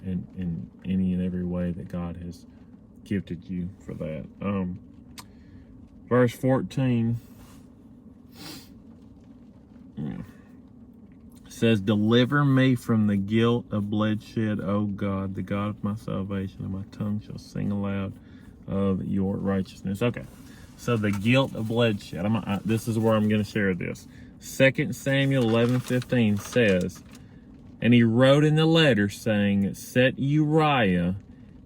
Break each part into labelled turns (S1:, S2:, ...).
S1: in any and every way that God has gifted you for that. Verse 14 says, "Deliver me from the guilt of bloodshed, O God, the God of my salvation, and my tongue shall sing aloud of your righteousness." Okay, so the guilt of bloodshed. This is where I'm going to share this. 2 Samuel 11:15 says, "And he wrote in the letter, saying, Set Uriah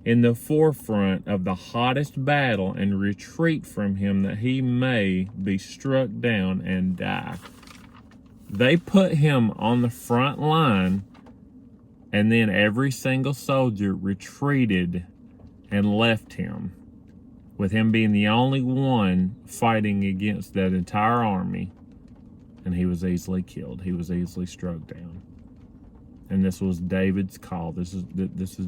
S1: in the forefront of the hottest battle, and retreat from him, that he may be struck down and die." They put him on the front line, and then every single soldier retreated and left him, with him being the only one fighting against that entire army. And he was easily killed. He was easily struck down. And this was David's call. This is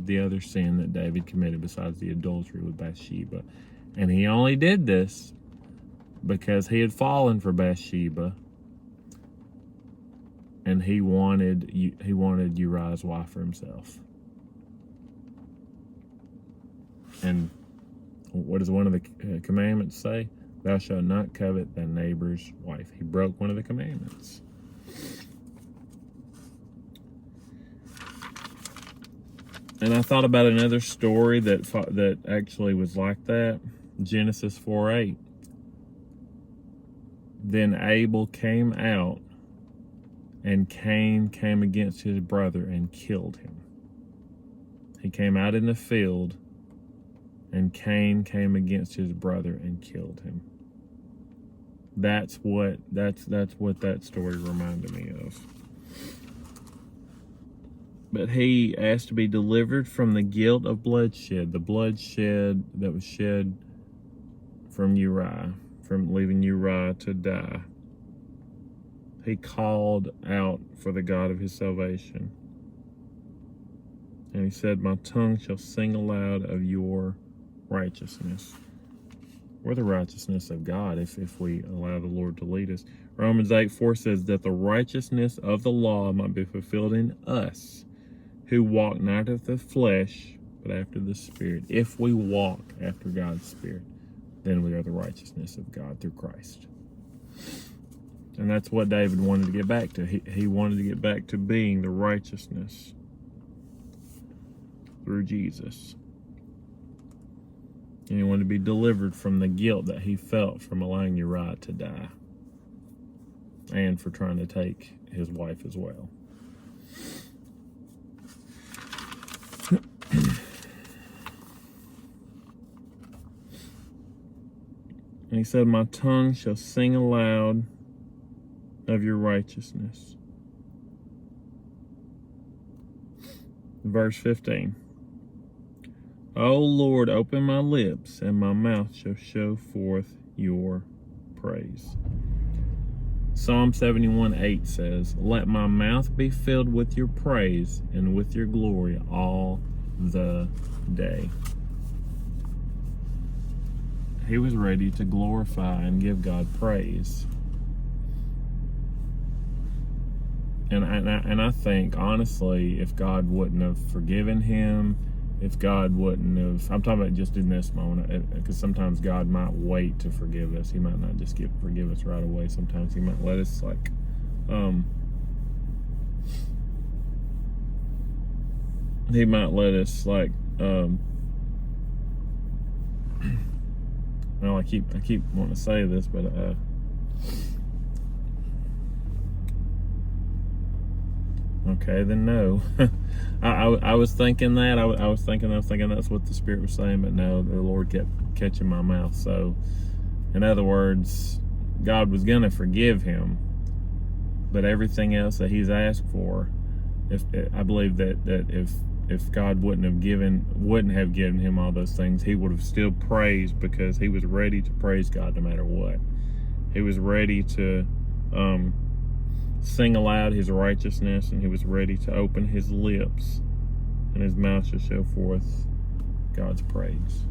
S1: the other sin that David committed besides the adultery with Bathsheba. And he only did this because he had fallen for Bathsheba, and he wanted Uriah's wife for himself. And what does one of the commandments say? Thou shalt not covet thy neighbor's wife. He broke one of the commandments. And I thought about another story that actually was like that. Genesis 4:8. Then Abel came out, and Cain came against his brother and killed him. He came out in the field, and Cain came against his brother and killed him. That's what that story reminded me of. But he asked to be delivered from the guilt of bloodshed, the bloodshed that was shed from Uriah, from leaving Uriah to die. He called out for the God of his salvation. And he said, "My tongue shall sing aloud of your righteousness." We're the righteousness of God if we allow the Lord to lead us. Romans 8:4 says that the righteousness of the law might be fulfilled in us, who walk not after the flesh, but after the Spirit. If we walk after God's Spirit, then we are the righteousness of God through Christ. And that's what David wanted to get back to. He wanted to get back to being the righteousness through Jesus. And he wanted to be delivered from the guilt that he felt from allowing Uriah to die, and for trying to take his wife as well. And he said, "My tongue shall sing aloud of your righteousness." Verse 15. "O Lord, open my lips, and my mouth shall show forth your praise." Psalm 71:8 says, "Let my mouth be filled with your praise and with your glory all the day." He was ready to glorify and give God praise. And I think, honestly, if God wouldn't have forgiven him, if God wouldn't have, I'm talking about just in this moment, because sometimes God might wait to forgive us. He might not just forgive us right away. Sometimes he might let us well, I keep wanting to say this, but okay, then no. I was thinking that. I was thinking that's what the Spirit was saying, but no, the Lord kept catching my mouth. So, in other words, God was going to forgive him, but everything else that he's asked for, I believe that if God wouldn't have given him all those things, he would have still praised, because he was ready to praise God no matter what. He was ready to sing aloud his righteousness, and he was ready to open his lips, and his mouth shall show forth God's praise.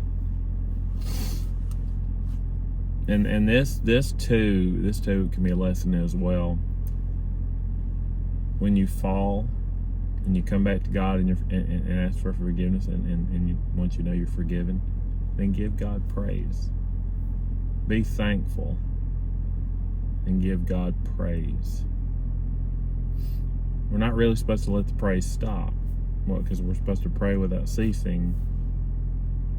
S1: And this too can be a lesson as well. When you fall, and you come back to God and ask for forgiveness, and once you know you're forgiven, then give God praise. Be thankful and give God praise. We're not really supposed to let the praise stop, because we're supposed to pray without ceasing,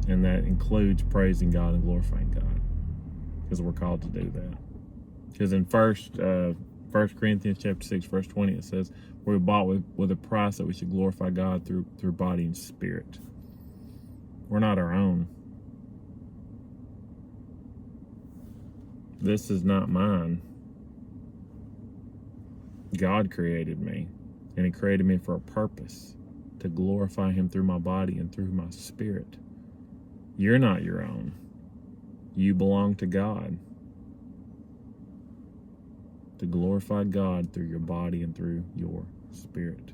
S1: and that includes praising God and glorifying God, because we're called to do that. Because in First Corinthians chapter 6, verse 20, it says, we're bought with a price that we should glorify God through body and spirit. We're not our own. This is not mine. God created me, and He created me for a purpose, to glorify Him through my body and through my spirit. You're not your own. You belong to God. To glorify God through your body and through your spirit.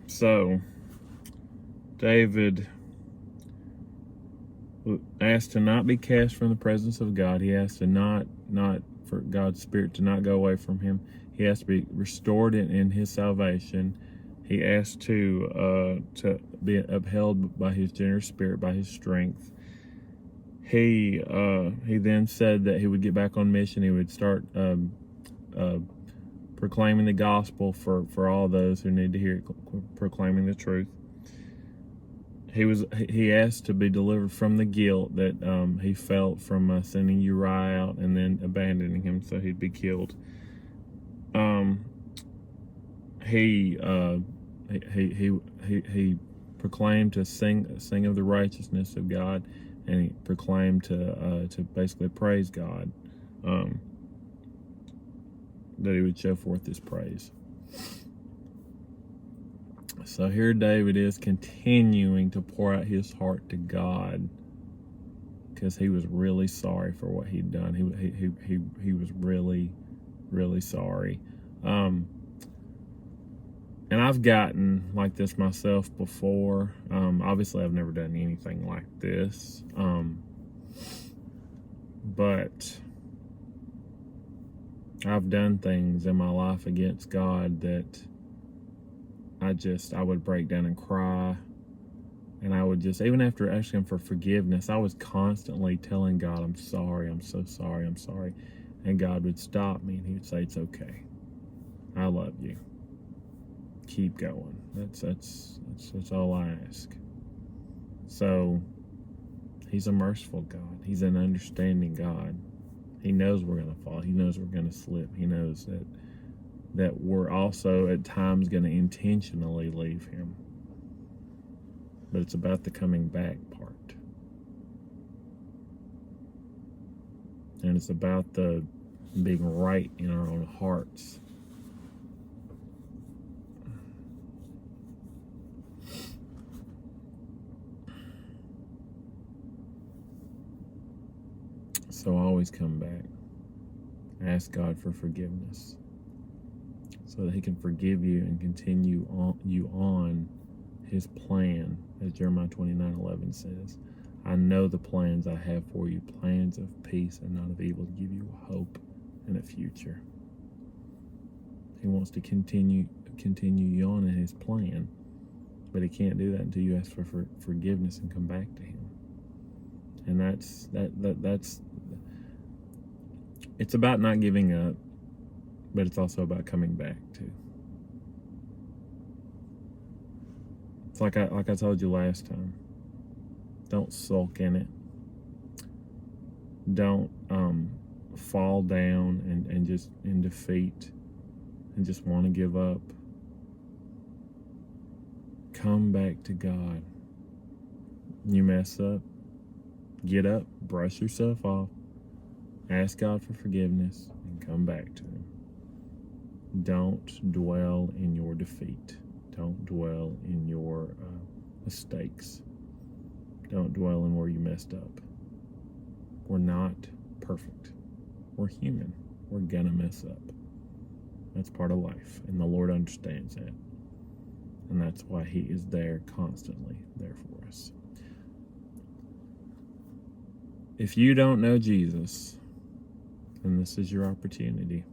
S1: So, David asked to not be cast from the presence of God. He asked to not for God's Spirit to not go away from him. He has to be restored in his salvation. He asked to be upheld by His generous Spirit, by His strength. He then said that he would get back on mission. He would start proclaiming the gospel for all those who need to hear it, proclaiming the truth. He asked to be delivered from the guilt that he felt from sending Uriah out and then abandoning him so he'd be killed. He proclaimed to sing of the righteousness of God, and he proclaimed to basically praise God, that he would show forth His praise. So here David is continuing to pour out his heart to God, because he was really sorry for what he'd done. He was really, really sorry. And I've gotten like this myself before. Obviously, I've never done anything like this. But I've done things in my life against God that I would break down and cry. And I would just, even after asking for forgiveness, I was constantly telling God, I'm sorry, I'm so sorry, I'm sorry. And God would stop me and He would say, it's okay. I love you. Keep going. That's all I ask. So He's a merciful God. He's an understanding God. He knows we're going to fall. He knows we're going to slip. He knows that we're also at times going to intentionally leave Him. But it's about the coming back part. And it's about the being right in our own hearts. So always come back. Ask God for forgiveness, so that He can forgive you and continue on His plan, as Jeremiah 29:11 says. I know the plans I have for you, plans of peace and not of evil, to give you a hope and a future. He wants to continue you on in His plan, but He can't do that until you ask for forgiveness and come back to Him. And that's it's about not giving up, but it's also about coming back too. It's like I told you last time. Don't sulk in it. Don't fall down and just in defeat and just want to give up. Come back to God. You mess up, get up, brush yourself off, ask God for forgiveness, and come back to Him. Don't dwell in your defeat. Don't dwell in your mistakes. Don't dwell in where you messed up. We're not perfect. We're human. We're gonna mess up. That's part of life, and the Lord understands that. And that's why He is there, constantly there for us. If you don't know Jesus, And this is your opportunity.